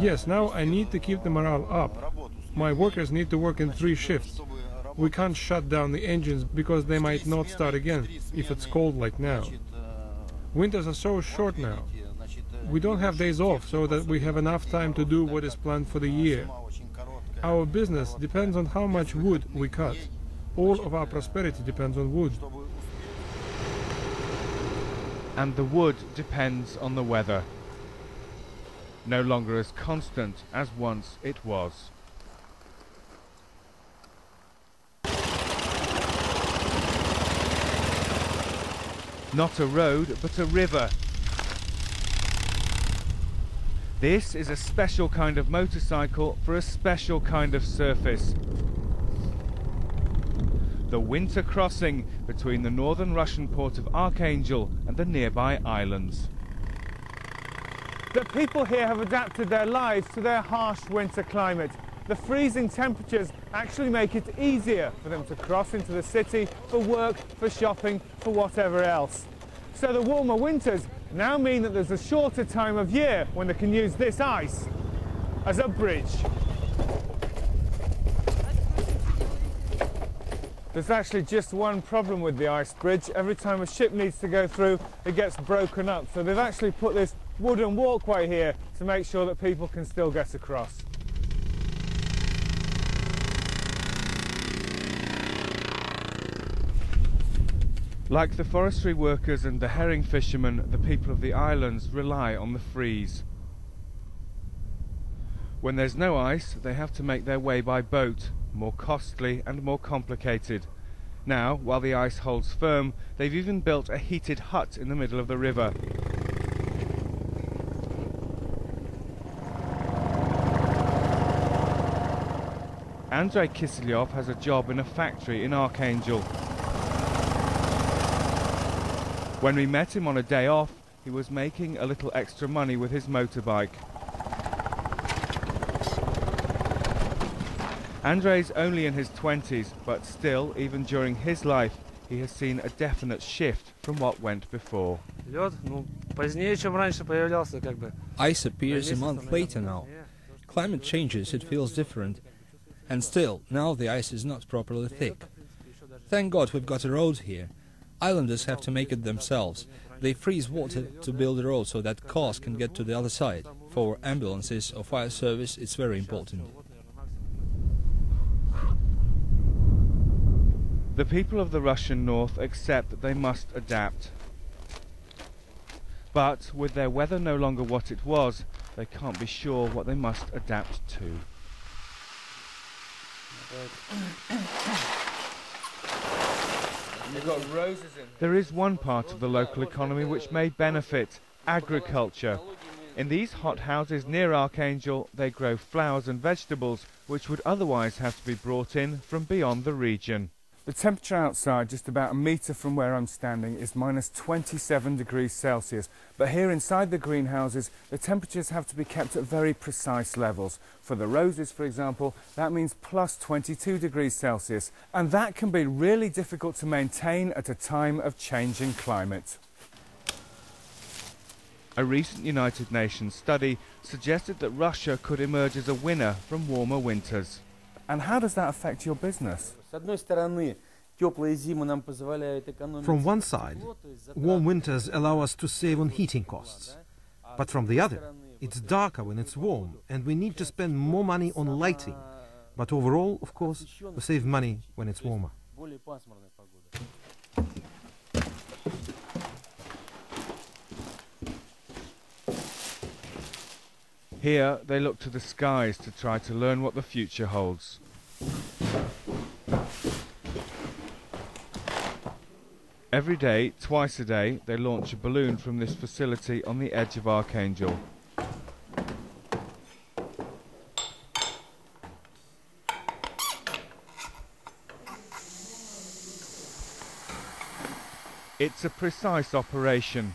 Yes, now I need to keep the morale up. My workers need to work in 3 shifts. We can't shut down the engines because they might not start again if it's cold like now. Winters are so short now. We don't have days off so that we have enough time to do what is planned for the year. Our business depends on how much wood we cut. All of our prosperity depends on wood. And the wood depends on the weather. No longer as constant as once it was. Not a road, but a river. This is a special kind of motorcycle for a special kind of surface. The winter crossing between the northern Russian port of Archangel and the nearby islands. The people here have adapted their lives to their harsh winter climate. The freezing temperatures actually make it easier for them to cross into the city for work, for shopping, for whatever else. So the warmer winters now mean that there's a shorter time of year when they can use this ice as a bridge. There's actually just one problem with the ice bridge. Every time a ship needs to go through, it gets broken up. So they've actually put this wooden walkway here to make sure that people can still get across. Like the forestry workers and the herring fishermen, the people of the islands rely on the freeze. When there's no ice, they have to make their way by boat, more costly and more complicated. Now, while the ice holds firm, they've even built a heated hut in the middle of the river. Andrei Kiselyov has a job in a factory in Archangel. When we met him on a day off, he was making a little extra money with his motorbike. Andrei's only in his 20s, but still, even during his life, he has seen a definite shift from what went before. Ice appears a month later now. Climate changes, it feels different. And still, now the ice is not properly thick. Thank God we've got a road here. Islanders have to make it themselves. They freeze water to build a road so that cars can get to the other side. For ambulances or fire service, it's very important. The people of the Russian north accept that they must adapt. But with their weather no longer what it was, they can't be sure what they must adapt to. There is one part of the local economy which may benefit: agriculture. In these hot houses near Archangel, they grow flowers and vegetables which would otherwise have to be brought in from beyond the region. The temperature outside, just about a metre from where I'm standing, is minus 27 degrees Celsius. But here inside the greenhouses, the temperatures have to be kept at very precise levels. For the roses, for example, that means plus 22 degrees Celsius. And that can be really difficult to maintain at a time of changing climate. A recent United Nations study suggested that Russia could emerge as a winner from warmer winters. And how does that affect your business? From one side, warm winters allow us to save on heating costs. But from the other, it's darker when it's warm, and we need to spend more money on lighting. But overall, of course, we save money when it's warmer. Here, they look to the skies to try to learn what the future holds. Every day, twice a day, they launch a balloon from this facility on the edge of Archangel. It's a precise operation.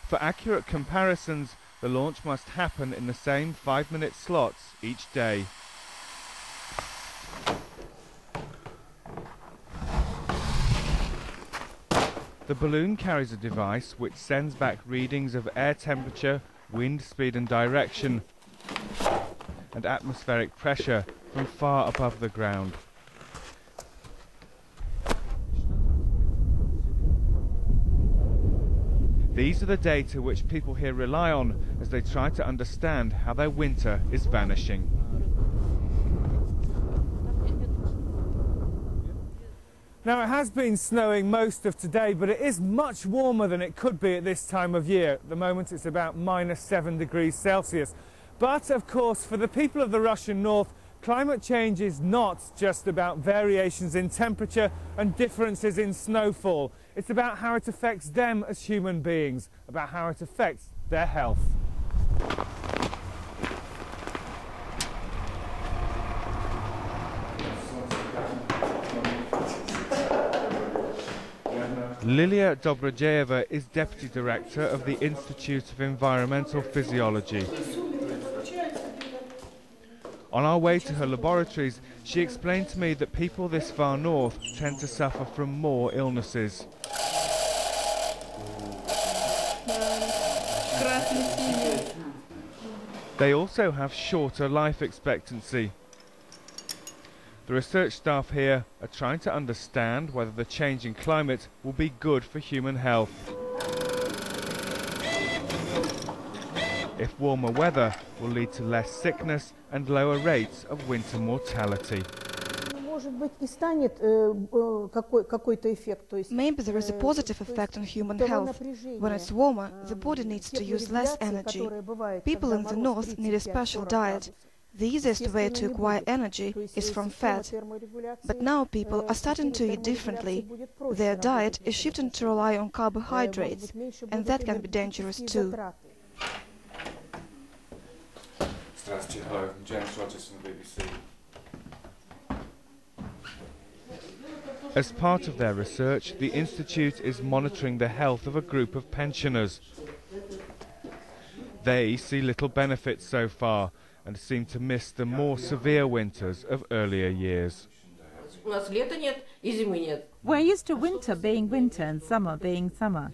For accurate comparisons, the launch must happen in the same 5-minute slots each day. The balloon carries a device which sends back readings of air temperature, wind speed and direction, and atmospheric pressure from far above the ground. These are the data which people here rely on as they try to understand how their winter is vanishing. Now, it has been snowing most of today, but it is much warmer than it could be at this time of year. At the moment, it's about -7 degrees Celsius. But, of course, for the people of the Russian north, climate change is not just about variations in temperature and differences in snowfall. It's about how it affects them as human beings, about how it affects their health. Lilia Dobrojeva is Deputy Director of the Institute of Environmental Physiology. On our way to her laboratories, she explained to me that people this far north tend to suffer from more illnesses. They also have shorter life expectancy. The research staff here are trying to understand whether the changing climate will be good for human health. If warmer weather will lead to less sickness and lower rates of winter mortality. Maybe there is a positive effect on human health. When it's warmer, the body needs to use less energy. People in the north need a special diet. The easiest way to acquire energy is from fat. But now people are starting to eat differently. Their diet is shifting to rely on carbohydrates, and that can be dangerous too. Здравствуйте, hello, James Rogers from the BBC. As part of their research, the Institute is monitoring the health of a group of pensioners. They see little benefit so far and seem to miss the more severe winters of earlier years. We're used to winter being winter and summer being summer.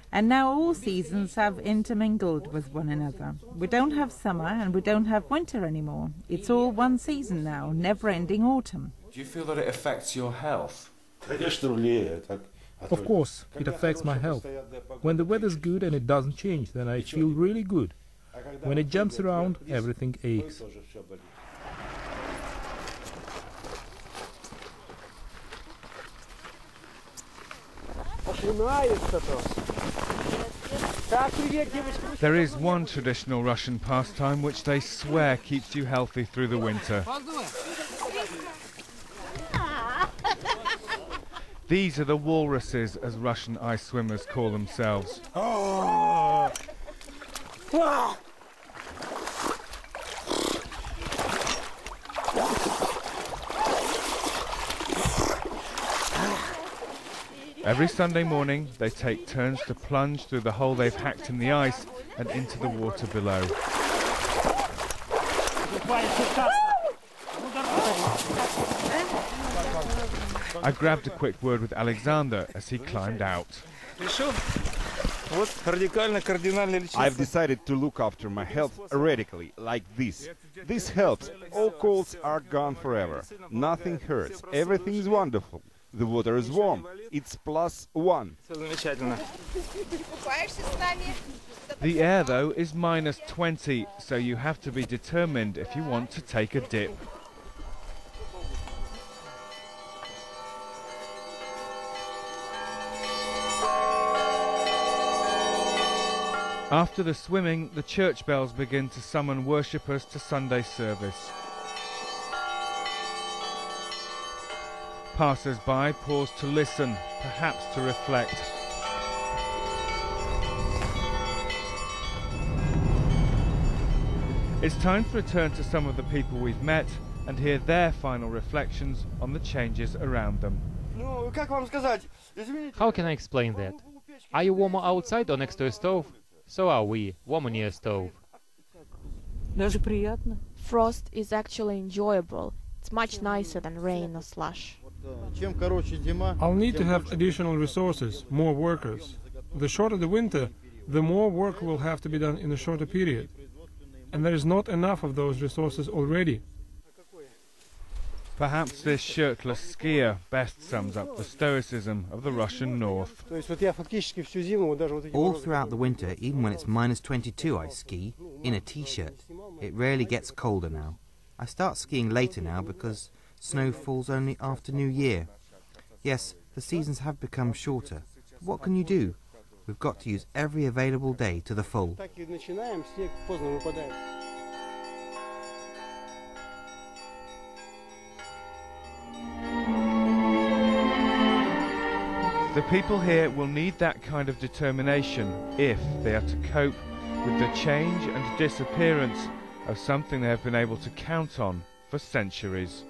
And now all seasons have intermingled with one another. We don't have summer and we don't have winter anymore. It's all one season now, never-ending autumn. Do you feel that it affects your health? Of course, it affects my health. When the weather's good and it doesn't change, then I feel really good. When it jumps around, everything aches. There is one traditional Russian pastime which they swear keeps you healthy through the winter. These are the walruses, as Russian ice swimmers call themselves. Every Sunday morning, they take turns to plunge through the hole they've hacked in the ice and into the water below. I grabbed a quick word with Alexander as he climbed out. I've decided to look after my health radically, like this. This helps. All colds are gone forever. Nothing hurts. Everything is wonderful. The water is warm. It's +1. The air, though, is -20, so you have to be determined if you want to take a dip. After the swimming, the church bells begin to summon worshippers to Sunday service. Passers-by pause to listen, perhaps to reflect. It's time to return to some of the people we've met and hear their final reflections on the changes around them. How can I explain that? Are you warmer outside or next to a stove? So are we, warmer near a stove. Frost is actually enjoyable. It's much nicer than rain or slush. I'll need to have additional resources, more workers. The shorter the winter, the more work will have to be done in a shorter period. And there is not enough of those resources already. Perhaps this shirtless skier best sums up the stoicism of the Russian north. All throughout the winter, even when it's -22, I ski, in a t-shirt. It rarely gets colder now. I start skiing later now because snow falls only after New Year. Yes, the seasons have become shorter. But what can you do? We've got to use every available day to the full. The people here will need that kind of determination if they are to cope with the change and disappearance of something they have been able to count on for centuries.